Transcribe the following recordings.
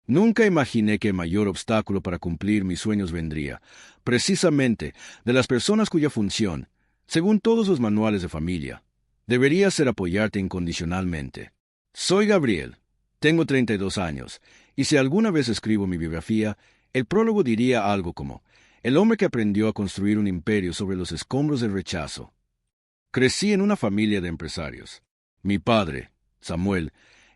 Nunca imaginé que el mayor obstáculo para cumplir mis sueños vendría, precisamente, de las personas cuya función, según todos los manuales de familia, debería ser apoyarte incondicionalmente. Soy Gabriel, tengo 32 años, y si alguna vez escribo mi biografía, el prólogo diría algo como, el hombre que aprendió a construir un imperio sobre los escombros del rechazo. Crecí en una familia de empresarios. Mi padre, Samuel,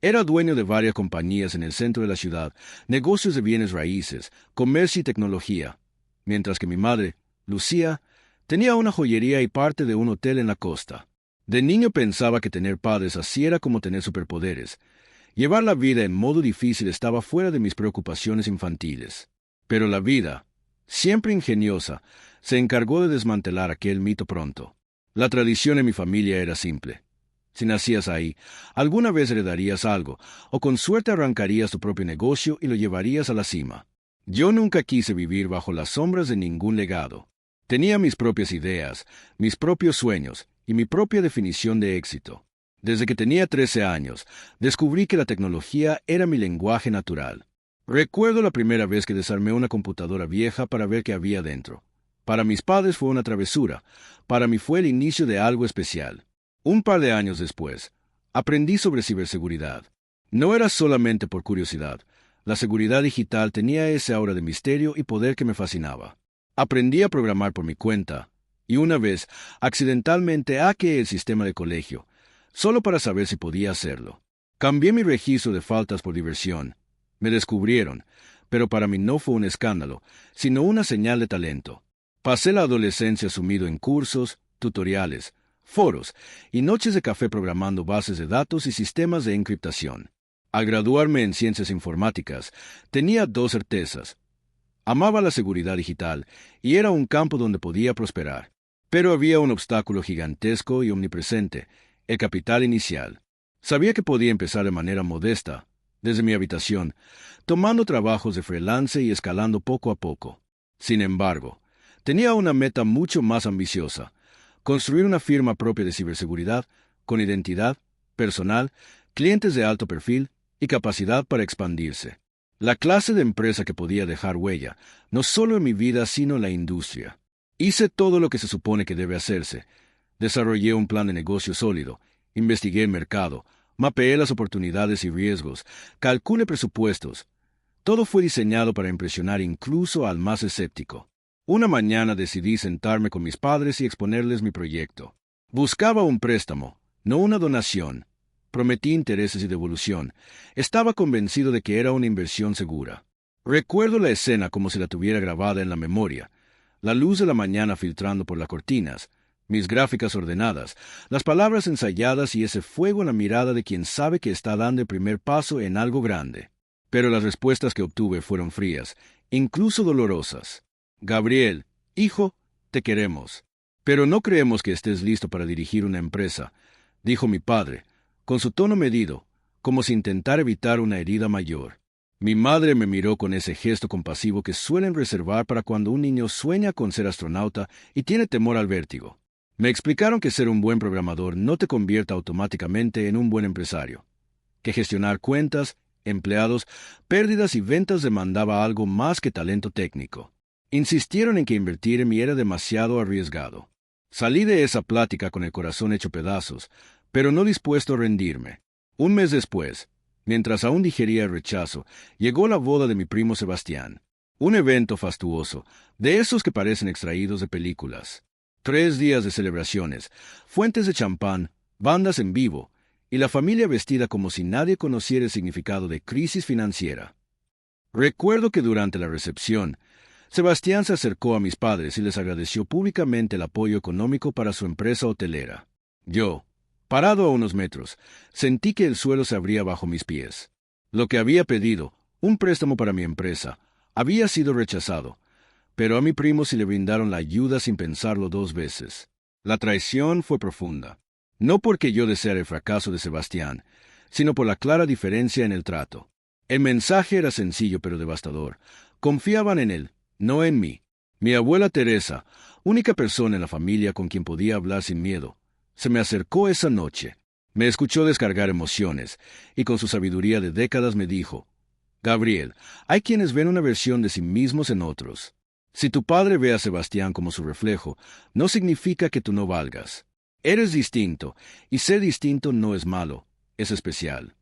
era dueño de varias compañías en el centro de la ciudad, negocios de bienes raíces, comercio y tecnología, mientras que mi madre, Lucía, tenía una joyería y parte de un hotel en la costa. De niño pensaba que tener padres así era como tener superpoderes. Llevar la vida en modo difícil estaba fuera de mis preocupaciones infantiles. Pero la vida, siempre ingeniosa, se encargó de desmantelar aquel mito pronto. La tradición en mi familia era simple. Si nacías ahí, alguna vez heredarías algo, o con suerte arrancarías tu propio negocio y lo llevarías a la cima. Yo nunca quise vivir bajo las sombras de ningún legado. Tenía mis propias ideas, mis propios sueños y mi propia definición de éxito. Desde que tenía 13 años, descubrí que la tecnología era mi lenguaje natural. Recuerdo la primera vez que desarmé una computadora vieja para ver qué había dentro. Para mis padres fue una travesura, para mí fue el inicio de algo especial. Un par de años después, aprendí sobre ciberseguridad. No era solamente por curiosidad. La seguridad digital tenía ese aura de misterio y poder que me fascinaba. Aprendí a programar por mi cuenta, y una vez, accidentalmente hackeé el sistema de colegio, solo para saber si podía hacerlo. Cambié mi registro de faltas por diversión. Me descubrieron, pero para mí no fue un escándalo, sino una señal de talento. Pasé la adolescencia sumido en cursos, tutoriales, foros y noches de café programando bases de datos y sistemas de encriptación. Al graduarme en ciencias informáticas, tenía dos certezas. Amaba la seguridad digital y era un campo donde podía prosperar. Pero había un obstáculo gigantesco y omnipresente, el capital inicial. Sabía que podía empezar de manera modesta, desde mi habitación, tomando trabajos de freelance y escalando poco a poco. Sin embargo, tenía una meta mucho más ambiciosa: construir una firma propia de ciberseguridad, con identidad, personal, clientes de alto perfil y capacidad para expandirse. La clase de empresa que podía dejar huella, no solo en mi vida, sino en la industria. Hice todo lo que se supone que debe hacerse. Desarrollé un plan de negocio sólido, investigué el mercado, mapeé las oportunidades y riesgos, calculé presupuestos. Todo fue diseñado para impresionar incluso al más escéptico. Una mañana decidí sentarme con mis padres y exponerles mi proyecto. Buscaba un préstamo, no una donación. Prometí intereses y devolución. Estaba convencido de que era una inversión segura. Recuerdo la escena como si la tuviera grabada en la memoria. La luz de la mañana filtrando por las cortinas, mis gráficas ordenadas, las palabras ensayadas y ese fuego en la mirada de quien sabe que está dando el primer paso en algo grande. Pero las respuestas que obtuve fueron frías, incluso dolorosas. Gabriel, hijo, te queremos. Pero no creemos que estés listo para dirigir una empresa, dijo mi padre, con su tono medido, como si intentara evitar una herida mayor. Mi madre me miró con ese gesto compasivo que suelen reservar para cuando un niño sueña con ser astronauta y tiene temor al vértigo. Me explicaron que ser un buen programador no te convierte automáticamente en un buen empresario, que gestionar cuentas, empleados, pérdidas y ventas demandaba algo más que talento técnico. Insistieron en que invertir en mí era demasiado arriesgado. Salí de esa plática con el corazón hecho pedazos, pero no dispuesto a rendirme. Un mes después, mientras aún digería el rechazo, llegó la boda de mi primo Sebastián. Un evento fastuoso, de esos que parecen extraídos de películas. 3 días de celebraciones, fuentes de champán, bandas en vivo, y la familia vestida como si nadie conociera el significado de crisis financiera. Recuerdo que durante la recepción, Sebastián se acercó a mis padres y les agradeció públicamente el apoyo económico para su empresa hotelera. Yo, parado a unos metros, sentí que el suelo se abría bajo mis pies. Lo que había pedido, un préstamo para mi empresa, había sido rechazado, pero a mi primo sí le brindaron la ayuda sin pensarlo 2 veces. La traición fue profunda. No porque yo deseara el fracaso de Sebastián, sino por la clara diferencia en el trato. El mensaje era sencillo pero devastador. Confiaban en él, no en mí. Mi abuela Teresa, única persona en la familia con quien podía hablar sin miedo, se me acercó esa noche. Me escuchó descargar emociones, y con su sabiduría de décadas me dijo: Gabriel, hay quienes ven una versión de sí mismos en otros. Si tu padre ve a Sebastián como su reflejo, no significa que tú no valgas. Eres distinto, y ser distinto no es malo, es especial.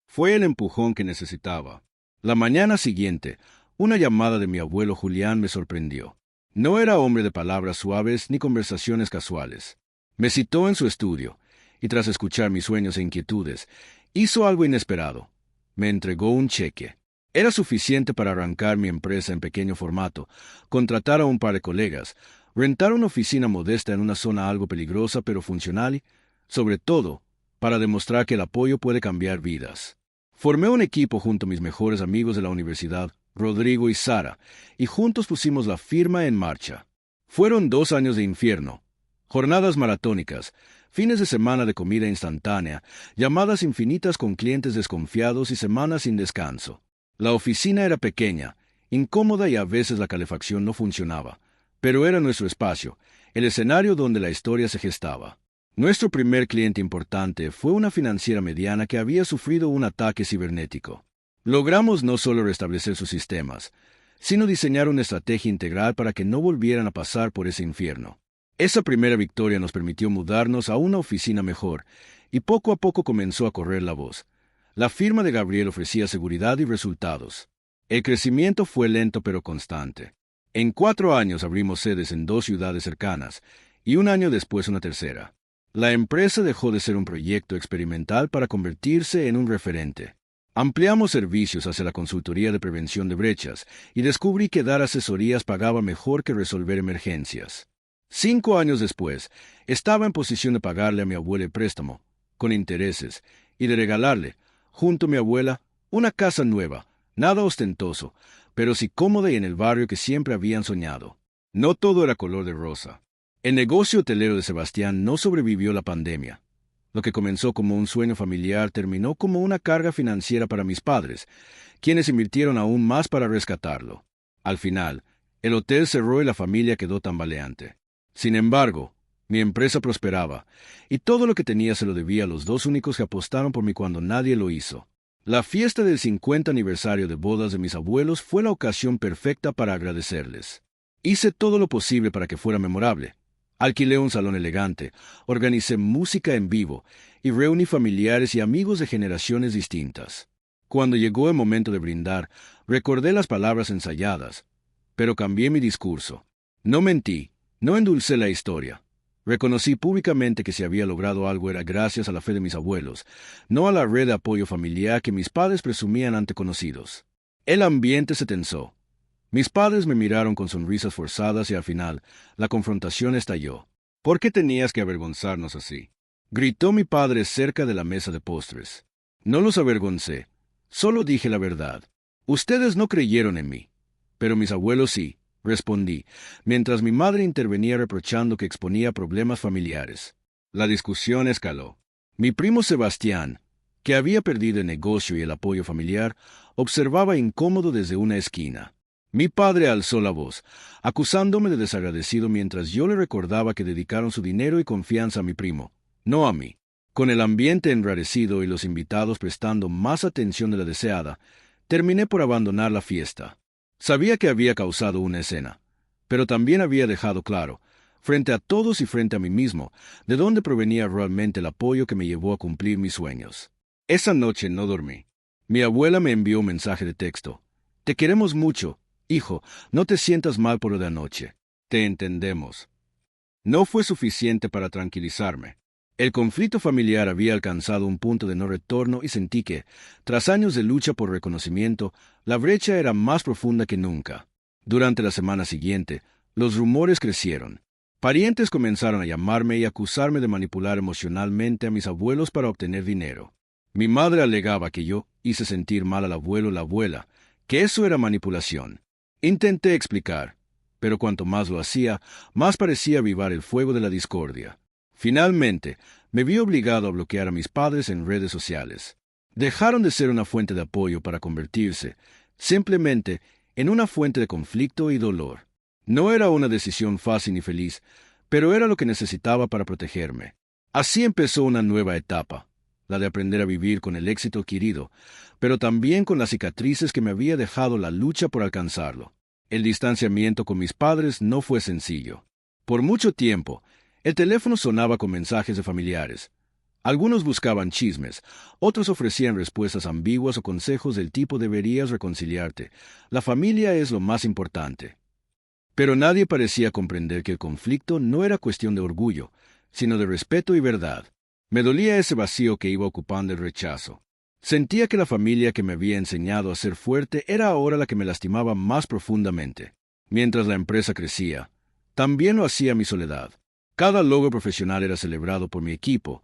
Fue el empujón que necesitaba. La mañana siguiente, una llamada de mi abuelo Julián me sorprendió. No era hombre de palabras suaves ni conversaciones casuales. Me citó en su estudio, y tras escuchar mis sueños e inquietudes, hizo algo inesperado. Me entregó un cheque. Era suficiente para arrancar mi empresa en pequeño formato, contratar a un par de colegas, rentar una oficina modesta en una zona algo peligrosa pero funcional y, sobre todo, para demostrar que el apoyo puede cambiar vidas. Formé un equipo junto a mis mejores amigos de la universidad, Rodrigo y Sara, y juntos pusimos la firma en marcha. Fueron 2 años de infierno, jornadas maratónicas, fines de semana de comida instantánea, llamadas infinitas con clientes desconfiados y semanas sin descanso. La oficina era pequeña, incómoda y a veces la calefacción no funcionaba, pero era nuestro espacio, el escenario donde la historia se gestaba. Nuestro primer cliente importante fue una financiera mediana que había sufrido un ataque cibernético. Logramos no solo restablecer sus sistemas, sino diseñar una estrategia integral para que no volvieran a pasar por ese infierno. Esa primera victoria nos permitió mudarnos a una oficina mejor, y poco a poco comenzó a correr la voz. La firma de Gabriel ofrecía seguridad y resultados. El crecimiento fue lento pero constante. En 4 años abrimos sedes en 2 ciudades cercanas, y 1 año después una tercera. La empresa dejó de ser un proyecto experimental para convertirse en un referente. Ampliamos servicios hacia la consultoría de prevención de brechas, y descubrí que dar asesorías pagaba mejor que resolver emergencias. 5 años después, estaba en posición de pagarle a mi abuela el préstamo, con intereses, y de regalarle, junto a mi abuela, una casa nueva, nada ostentoso, pero sí cómoda y en el barrio que siempre habían soñado. No todo era color de rosa. El negocio hotelero de Sebastián no sobrevivió a la pandemia. Lo que comenzó como un sueño familiar terminó como una carga financiera para mis padres, quienes invirtieron aún más para rescatarlo. Al final, el hotel cerró y la familia quedó tambaleante. Sin embargo, mi empresa prosperaba, y todo lo que tenía se lo debía a los 2 únicos que apostaron por mí cuando nadie lo hizo. La fiesta del 50 aniversario de bodas de mis abuelos fue la ocasión perfecta para agradecerles. Hice todo lo posible para que fuera memorable. Alquilé un salón elegante, organicé música en vivo y reuní familiares y amigos de generaciones distintas. Cuando llegó el momento de brindar, recordé las palabras ensayadas, pero cambié mi discurso. No mentí, no endulcé la historia. Reconocí públicamente que si había logrado algo era gracias a la fe de mis abuelos, no a la red de apoyo familiar que mis padres presumían ante conocidos. El ambiente se tensó. Mis padres me miraron con sonrisas forzadas y al final, la confrontación estalló. ¿Por qué tenías que avergonzarnos así?, gritó mi padre cerca de la mesa de postres. No los avergoncé, solo dije la verdad. Ustedes no creyeron en mí, pero mis abuelos sí, respondí, mientras mi madre intervenía reprochando que exponía problemas familiares. La discusión escaló. Mi primo Sebastián, que había perdido el negocio y el apoyo familiar, observaba incómodo desde una esquina. Mi padre alzó la voz, acusándome de desagradecido mientras yo le recordaba que dedicaron su dinero y confianza a mi primo, no a mí. Con el ambiente enrarecido y los invitados prestando más atención de la deseada, terminé por abandonar la fiesta. Sabía que había causado una escena, pero también había dejado claro, frente a todos y frente a mí mismo, de dónde provenía realmente el apoyo que me llevó a cumplir mis sueños. Esa noche no dormí. Mi abuela me envió un mensaje de texto. Te queremos mucho, hijo, no te sientas mal por lo de anoche. Te entendemos. No fue suficiente para tranquilizarme. El conflicto familiar había alcanzado un punto de no retorno y sentí que, tras años de lucha por reconocimiento, la brecha era más profunda que nunca. Durante la semana siguiente, los rumores crecieron. Parientes comenzaron a llamarme y acusarme de manipular emocionalmente a mis abuelos para obtener dinero. Mi madre alegaba que yo hice sentir mal al abuelo o la abuela, que eso era manipulación. Intenté explicar, pero cuanto más lo hacía, más parecía avivar el fuego de la discordia. Finalmente, me vi obligado a bloquear a mis padres en redes sociales. Dejaron de ser una fuente de apoyo para convertirse, simplemente, en una fuente de conflicto y dolor. No era una decisión fácil ni feliz, pero era lo que necesitaba para protegerme. Así empezó una nueva etapa, la de aprender a vivir con el éxito adquirido, pero también con las cicatrices que me había dejado la lucha por alcanzarlo. El distanciamiento con mis padres no fue sencillo. Por mucho tiempo, el teléfono sonaba con mensajes de familiares. Algunos buscaban chismes, otros ofrecían respuestas ambiguas o consejos del tipo deberías reconciliarte. La familia es lo más importante. Pero nadie parecía comprender que el conflicto no era cuestión de orgullo, sino de respeto y verdad. Me dolía ese vacío que iba ocupando el rechazo. Sentía que la familia que me había enseñado a ser fuerte era ahora la que me lastimaba más profundamente. Mientras la empresa crecía, también lo hacía mi soledad. Cada logro profesional era celebrado por mi equipo,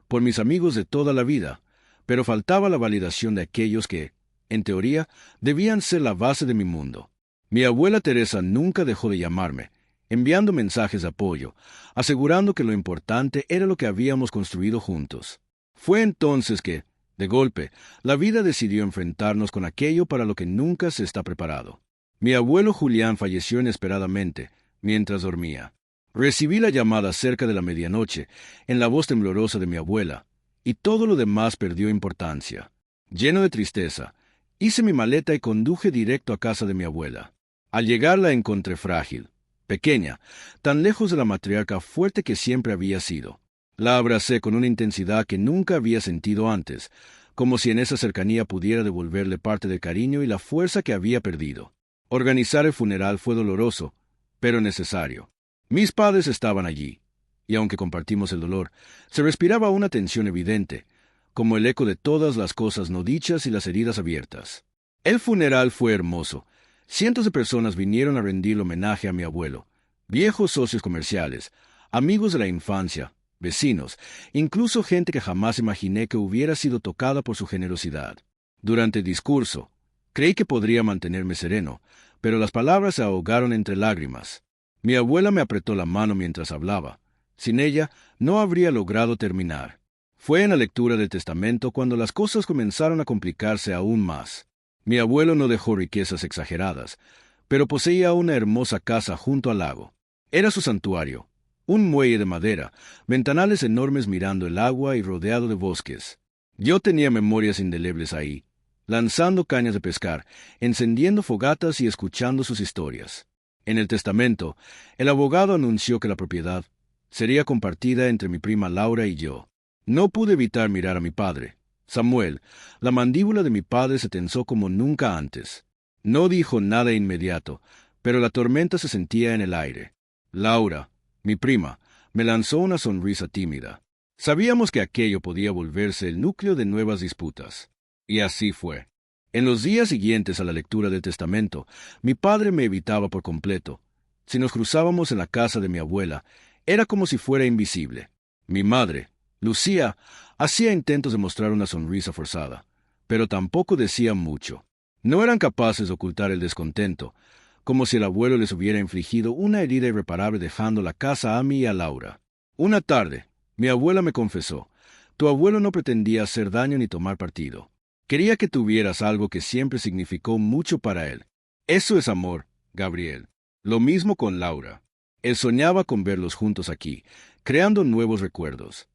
por mis amigos de toda la vida, pero faltaba la validación de aquellos que, en teoría, debían ser la base de mi mundo. Mi abuela Teresa nunca dejó de llamarme, enviando mensajes de apoyo, asegurando que lo importante era lo que habíamos construido juntos. Fue entonces que, de golpe, la vida decidió enfrentarnos con aquello para lo que nunca se está preparado. Mi abuelo Julián falleció inesperadamente, mientras dormía. Recibí la llamada cerca de la medianoche, en la voz temblorosa de mi abuela, y todo lo demás perdió importancia. Lleno de tristeza, hice mi maleta y conduje directo a casa de mi abuela. Al llegar la encontré frágil, pequeña, tan lejos de la matriarca fuerte que siempre había sido. La abracé con una intensidad que nunca había sentido antes, como si en esa cercanía pudiera devolverle parte del cariño y la fuerza que había perdido. Organizar el funeral fue doloroso, pero necesario. Mis padres estaban allí, y aunque compartimos el dolor, se respiraba una tensión evidente, como el eco de todas las cosas no dichas y las heridas abiertas. El funeral fue hermoso. Cientos de personas vinieron a rendir homenaje a mi abuelo, viejos socios comerciales, amigos de la infancia, vecinos, incluso gente que jamás imaginé que hubiera sido tocada por su generosidad. Durante el discurso, creí que podría mantenerme sereno, pero las palabras se ahogaron entre lágrimas. Mi abuela me apretó la mano mientras hablaba. Sin ella, no habría logrado terminar. Fue en la lectura del testamento cuando las cosas comenzaron a complicarse aún más. Mi abuelo no dejó riquezas exageradas, pero poseía una hermosa casa junto al lago. Era su santuario, un muelle de madera, ventanales enormes mirando el agua y rodeado de bosques. Yo tenía memorias indelebles ahí, lanzando cañas de pescar, encendiendo fogatas y escuchando sus historias. En el testamento, el abogado anunció que la propiedad sería compartida entre mi prima Laura y yo. No pude evitar mirar a mi padre. Samuel, la mandíbula de mi padre se tensó como nunca antes. No dijo nada inmediato, pero la tormenta se sentía en el aire. Laura, mi prima, me lanzó una sonrisa tímida. Sabíamos que aquello podía volverse el núcleo de nuevas disputas. Y así fue. En los días siguientes a la lectura del testamento, mi padre me evitaba por completo. Si nos cruzábamos en la casa de mi abuela, era como si fuera invisible. Mi madre, Lucía, hacía intentos de mostrar una sonrisa forzada, pero tampoco decía mucho. No eran capaces de ocultar el descontento, como si el abuelo les hubiera infligido una herida irreparable dejando la casa a mí y a Laura. Una tarde, mi abuela me confesó, tu abuelo no pretendía hacer daño ni tomar partido. Quería que tuvieras algo que siempre significó mucho para él. Eso es amor, Gabriel. Lo mismo con Laura. Él soñaba con verlos juntos aquí, creando nuevos recuerdos.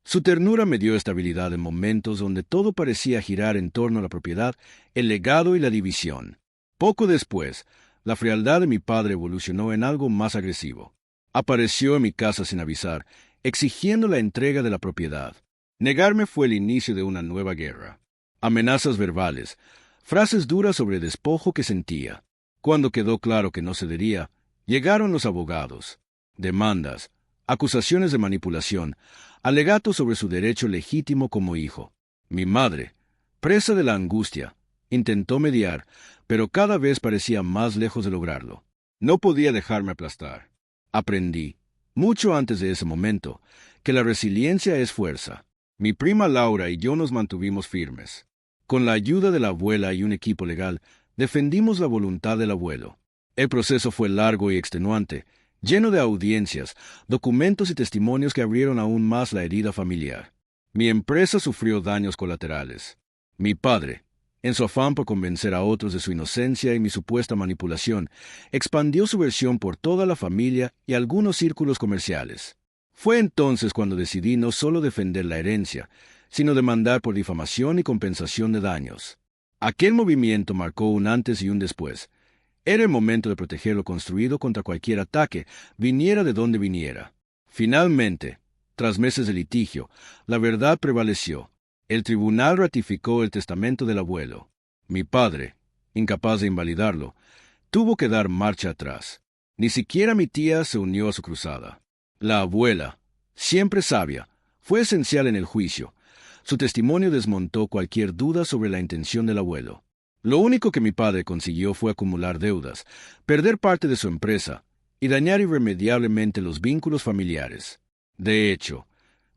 Su ternura me dio estabilidad en momentos donde todo parecía girar en torno a la propiedad, el legado y la división. Poco después, la frialdad de mi padre evolucionó en algo más agresivo. Apareció en mi casa sin avisar, exigiendo la entrega de la propiedad. Negarme fue el inicio de una nueva guerra. Amenazas verbales, frases duras sobre el despojo que sentía. Cuando quedó claro que no cedería, llegaron los abogados. Demandas, acusaciones de manipulación, alegatos sobre su derecho legítimo como hijo. Mi madre, presa de la angustia, intentó mediar, pero cada vez parecía más lejos de lograrlo. No podía dejarme aplastar. Aprendí, mucho antes de ese momento, que la resiliencia es fuerza. Mi prima Laura y yo nos mantuvimos firmes. Con la ayuda de la abuela y un equipo legal, defendimos la voluntad del abuelo. El proceso fue largo y extenuante, lleno de audiencias, documentos y testimonios que abrieron aún más la herida familiar. Mi empresa sufrió daños colaterales. Mi padre, en su afán por convencer a otros de su inocencia y mi supuesta manipulación, expandió su versión por toda la familia y algunos círculos comerciales. Fue entonces cuando decidí no solo defender la herencia, sino demandar por difamación y compensación de daños. Aquel movimiento marcó un antes y un después. Era el momento de proteger lo construido contra cualquier ataque, viniera de donde viniera. Finalmente, tras meses de litigio, la verdad prevaleció. El tribunal ratificó el testamento del abuelo. Mi padre, incapaz de invalidarlo, tuvo que dar marcha atrás. Ni siquiera mi tía se unió a su cruzada. La abuela, siempre sabia, fue esencial en el juicio. Su testimonio desmontó cualquier duda sobre la intención del abuelo. Lo único que mi padre consiguió fue acumular deudas, perder parte de su empresa y dañar irremediablemente los vínculos familiares. De hecho,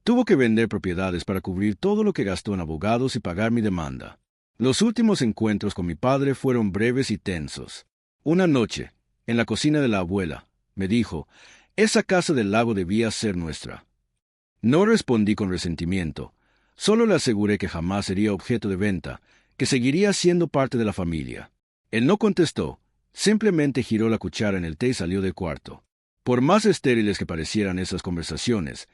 tuvo que vender propiedades para cubrir todo lo que gastó en abogados y pagar mi demanda. Los últimos encuentros con mi padre fueron breves y tensos. Una noche, en la cocina de la abuela, me dijo, «Esa casa del lago debía ser nuestra». No respondí con resentimiento, solo le aseguré que jamás sería objeto de venta, que seguiría siendo parte de la familia. Él no contestó, simplemente giró la cuchara en el té y salió del cuarto. Por más estériles que parecieran esas conversaciones,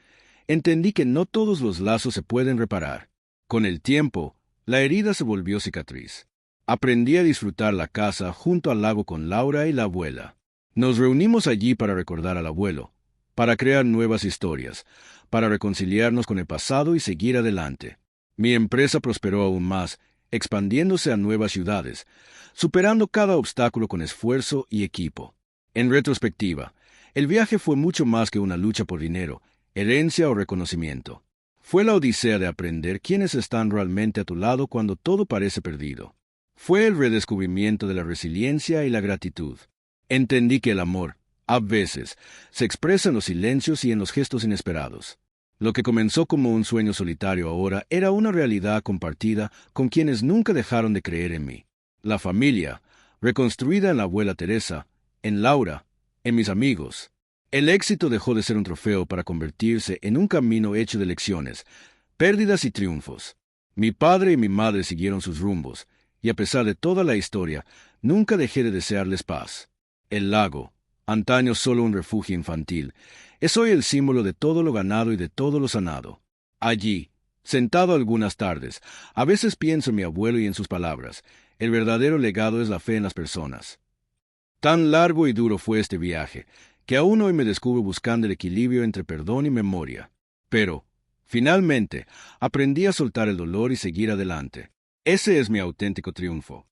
entendí que no todos los lazos se pueden reparar. Con el tiempo, la herida se volvió cicatriz. Aprendí a disfrutar la casa junto al lago con Laura y la abuela. Nos reunimos allí para recordar al abuelo, para crear nuevas historias, para reconciliarnos con el pasado y seguir adelante. Mi empresa prosperó aún más, expandiéndose a nuevas ciudades, superando cada obstáculo con esfuerzo y equipo. En retrospectiva, el viaje fue mucho más que una lucha por dinero, herencia o reconocimiento. Fue la odisea de aprender quiénes están realmente a tu lado cuando todo parece perdido. Fue el redescubrimiento de la resiliencia y la gratitud. Entendí que el amor, a veces, se expresa en los silencios y en los gestos inesperados. Lo que comenzó como un sueño solitario ahora era una realidad compartida con quienes nunca dejaron de creer en mí. La familia, reconstruida en la abuela Teresa, en Laura, en mis amigos. El éxito dejó de ser un trofeo para convertirse en un camino hecho de lecciones, pérdidas y triunfos. Mi padre y mi madre siguieron sus rumbos, y a pesar de toda la historia, nunca dejé de desearles paz. El lago, antaño solo un refugio infantil, es hoy el símbolo de todo lo ganado y de todo lo sanado. Allí, sentado algunas tardes, a veces pienso en mi abuelo y en sus palabras. El verdadero legado es la fe en las personas. Tan largo y duro fue este viaje, que aún hoy me descubro buscando el equilibrio entre perdón y memoria. Pero, finalmente, aprendí a soltar el dolor y seguir adelante. Ese es mi auténtico triunfo.